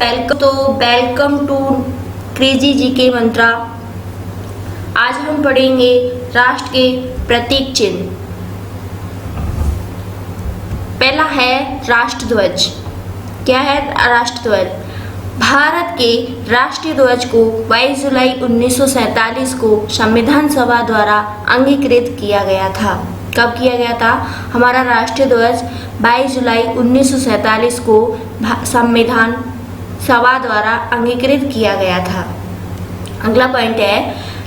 Welcome to crazy जी के मंत्रा। आज हम पढ़ेंगे राष्ट्र के प्रतीक चिन्ह। पहला है राष्ट्रध्वज। क्या है राष्ट्रध्वज? भारत के राष्ट्रीय ध्वज को 22 जुलाई 1947 को संविधान सभा द्वारा अंगीकृत किया गया था। कब किया गया था? हमारा राष्ट्रीय ध्वज 22 जुलाई 1947 को संविधान सभा द्वारा अंगीकृत किया गया था। अगला पॉइंट है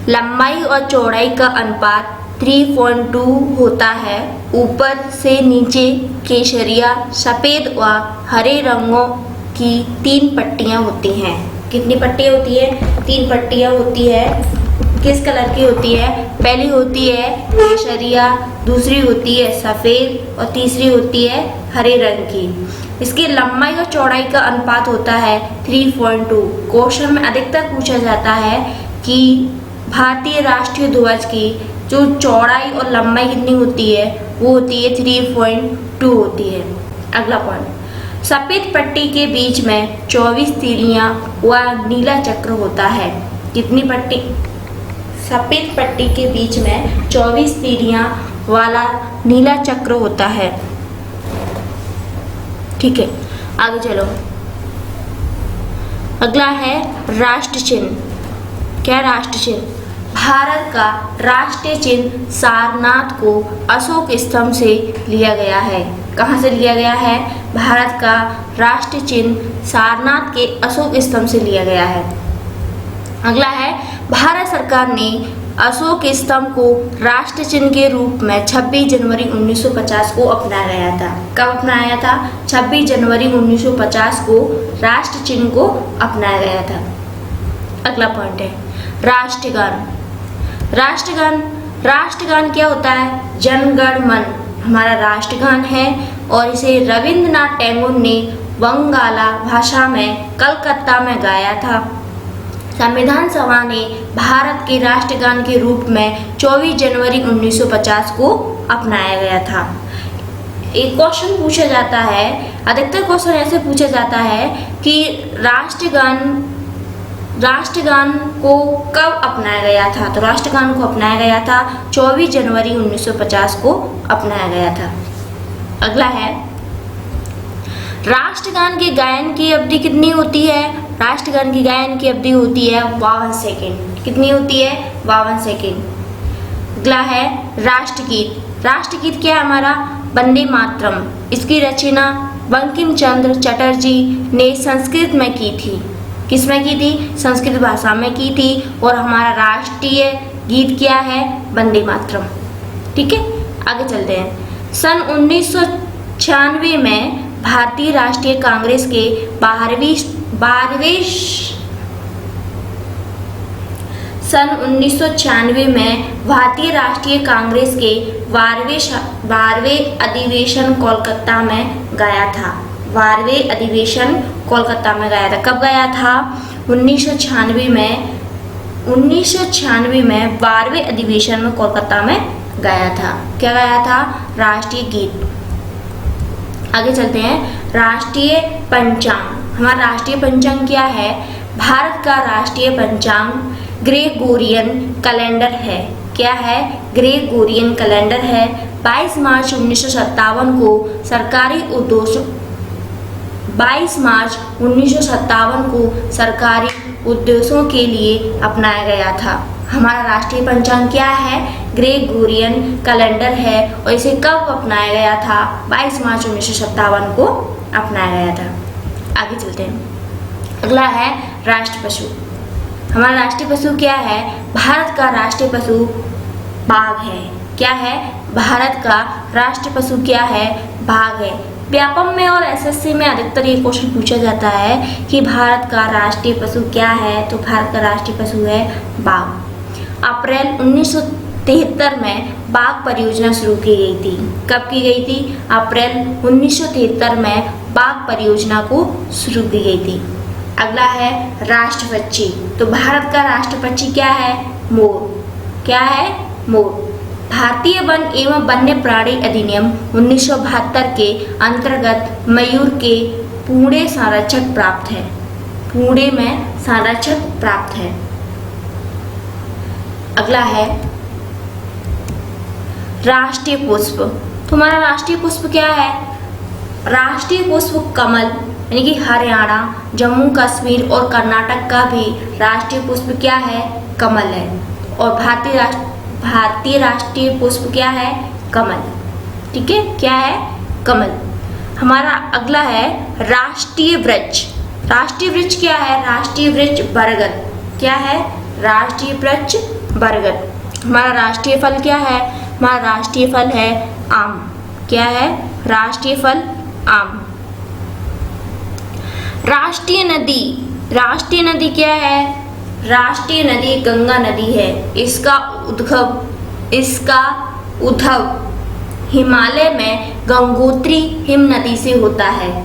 लंबाई और चौड़ाई का अनुपात 3.2 होता है। ऊपर से नीचे केसरिया, सफ़ेद व हरे रंगों की 3 पट्टियाँ होती हैं। कितनी पट्टियाँ होती है? 3 पट्टियाँ होती है। किस कलर की होती है? पहली होती है केसरिया, दूसरी होती है सफ़ेद और तीसरी होती है हरे रंग की। इसकी लंबाई और चौड़ाई का अनुपात होता है 3.2। क्वेश्चन में अधिकतर पूछा जाता है कि भारतीय राष्ट्रीय ध्वज की जो चौड़ाई और लंबाई कितनी होती है, वो होती है 3.2 होती है। अगला पॉइंट, सफ़ेद पट्टी के बीच में 24 तीलियां व नीला चक्र होता है। कितनी पट्टी? सफ़ेद पट्टी के बीच में 24 तीलियां वाला नीला चक्र होता है। ठीक है, आगे चलो। अगला है राष्ट्र चिन्ह। क्या राष्ट्र चिन्ह? भारत का राष्ट्रीय चिन्ह सारनाथ को अशोक स्तंभ से लिया गया है। कहाँ से लिया गया है? भारत का राष्ट्रीय चिन्ह सारनाथ के अशोक स्तंभ से लिया गया है। अगला है भारत सरकार ने अशोक स्तंभ को राष्ट्र चिन्ह के रूप में 26 जनवरी 1950 को अपनाया गया था। कब अपनाया था? 26 जनवरी 1950 को राष्ट्र चिन्ह को अपनाया गया था। अगला पॉइंट है राष्ट्रगान। राष्ट्रगान क्या होता है? जन गण मन हमारा राष्ट्रगान है और इसे रविंद्रनाथ टैगोर ने बंगाला भाषा में कलकत्ता में गाया था। संविधान सभा ने भारत के राष्ट्रगान के रूप में 24 जनवरी 1950 को अपनाया गया था। एक क्वेश्चन पूछा जाता है, अधिकतर क्वेश्चन ऐसे पूछा जाता है कि राष्ट्रगान को कब अपनाया गया था? तो राष्ट्रगान को अपनाया गया था 24 जनवरी 1950 को अपनाया गया था। अगला है राष्ट्रगान के गायन की अवधि कितनी होती है? राष्ट्रगान की गायन की अवधि होती है 52 सेकेंड। कितनी होती है? 52 सेकेंड। अगला है राष्ट्रगीत। राष्ट्रगीत क्या है हमारा? वंदे मातरम। इसकी रचना बंकिम चंद्र चटर्जी ने संस्कृत में की थी। किस में की थी? संस्कृत भाषा में की थी। और हमारा राष्ट्रीय गीत क्या है? वंदे मातरम। ठीक है, आगे चलते हैं। सन 1996 में भारतीय राष्ट्रीय कांग्रेस के 12वें सन 1996 में भारतीय राष्ट्रीय कांग्रेस के 12वें अधिवेशन कोलकाता में गया था। 12वें अधिवेशन कोलकाता में गया था। कब गया था? 1996 में 12वें अधिवेशन में कोलकाता में गया था। क्या गया था? राष्ट्रीय गीत। आगे चलते हैं राष्ट्रीय पंचांग। हमारा राष्ट्रीय पंचांग क्या है? भारत का राष्ट्रीय पंचांग ग्रेगोरियन कैलेंडर है। क्या है? ग्रेगोरियन कैलेंडर है। 22 मार्च 1957 को सरकारी उद्देश्यों के लिए अपनाया गया था। हमारा राष्ट्रीय पंचांग क्या है? ग्रेगोरियन कैलेंडर है और इसे कब अपनाया गया था? 22 मार्च 1957 को अपनाया गया था। आगे चलते हैं। अगला है राष्ट्र पशु। हमारा राष्ट्रीय पशु क्या है? भारत का राष्ट्रीय पशु बाघ है। क्या है? भारत का राष्ट्रीय पशु क्या है? बाघ है। व्यापम में और एसएससी में अधिकतर ये क्वेश्चन पूछा जाता है कि भारत का राष्ट्रीय पशु क्या है? तो भारत का राष्ट्रीय पशु है बाघ। अप्रैल 1973 में बाघ परियोजना शुरू की गई थी। कब की गई थी? अप्रैल 1973 में बाघ परियोजना को शुरू की गई थी। अगला है राष्ट्र पक्षी। तो भारत का राष्ट्र पक्षी क्या है? मोर। क्या है? मोर। भारतीय वन एवं वन्य प्राणी अधिनियम 1972 के अंतर्गत मयूर के पूर्ण संरक्षण प्राप्त है। पुणे में संरक्षण प्राप्त है। अगला है राष्ट्रीय पुष्प। तुम्हारा राष्ट्रीय पुष्प क्या है? राष्ट्रीय पुष्प कमल, यानी कि हरियाणा, जम्मू कश्मीर और कर्नाटक का भी राष्ट्रीय पुष्प क्या है? कमल है। और भारतीय राष्ट्रीय पुष्प क्या है? कमल। ठीक है, क्या है? कमल। हमारा अगला है राष्ट्रीय वृक्ष। राष्ट्रीय वृक्ष क्या है? राष्ट्रीय वृक्ष बरगद। क्या है? राष्ट्रीय वृक्ष बरगद। हमारा राष्ट्रीय फल क्या है? हमारा राष्ट्रीय फल है आम। क्या है? राष्ट्रीय फल आम। राष्ट्रीय नदी। राष्ट्रीय नदी क्या है? राष्ट्रीय नदी गंगा नदी है। इसका उद्भव हिमालय में गंगोत्री हिम नदी से होता है।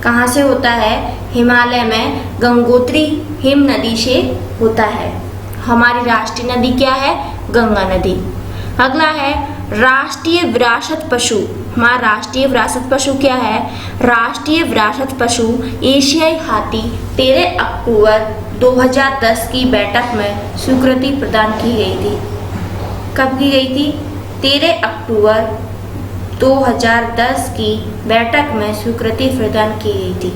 कहाँ से होता है? हिमालय में गंगोत्री हिम नदी से होता है। हमारी राष्ट्रीय नदी क्या है? गंगा नदी। अगला है राष्ट्रीय विरासत पशु। हमारा राष्ट्रीय विरासत पशु क्या है? राष्ट्रीय विरासत पशु एशियाई हाथी 13 अक्टूबर 2010 की बैठक में स्वीकृति प्रदान की गई थी। कब की गई थी? 13 अक्टूबर 2010 की बैठक में स्वीकृति प्रदान की गई थी।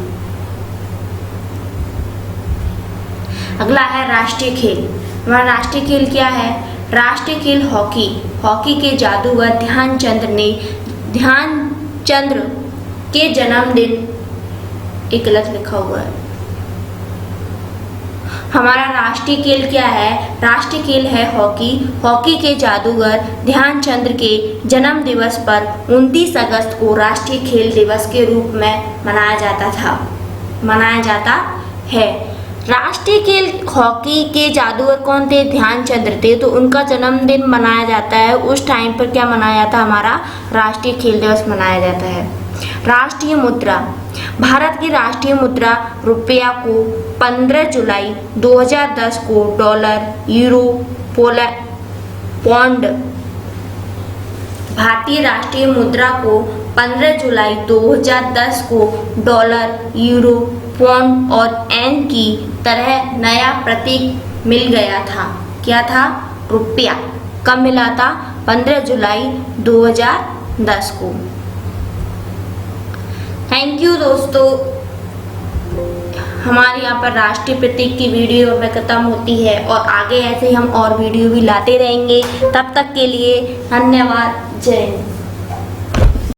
अगला है राष्ट्रीय खेल। हमारा राष्ट्रीय खेल क्या है? राष्ट्रीय खेल हॉकी। हॉकी के जादूगर ध्यानचंद के जन्मदिन, एक गलत लिखा हुआ है। हमारा राष्ट्रीय खेल क्या है? राष्ट्रीय खेल है हॉकी। हॉकी के जादूगर ध्यानचंद के जन्म दिवस पर 29 अगस्त को राष्ट्रीय खेल दिवस के रूप में मनाया जाता है। राष्ट्रीय खेल हॉकी के जादूगर कौन थे? ध्यानचंद थे। तो उनका जन्मदिन मनाया जाता है। उस टाइम पर क्या मनाया जाता है? हमारा राष्ट्रीय खेल दिवस मनाया जाता है। राष्ट्रीय मुद्रा। भारत की राष्ट्रीय मुद्रा रुपया को 15 जुलाई 2010 को डॉलर, यूरो, पौंड। भारतीय राष्ट्रीय मुद्रा को 15 जुलाई 2010 को डॉलर, यूरो, पौंड और एन की तरह नया प्रतीक मिल गया था। क्या था? रुपया। कब मिला था? 15 जुलाई 2010 को। थैंक यू दोस्तों। हमारे यहाँ पर राष्ट्रीय प्रतीक की वीडियो में खत्म होती है और आगे ऐसे ही हम और वीडियो भी लाते रहेंगे। तब तक के लिए धन्यवाद। जय हिंद।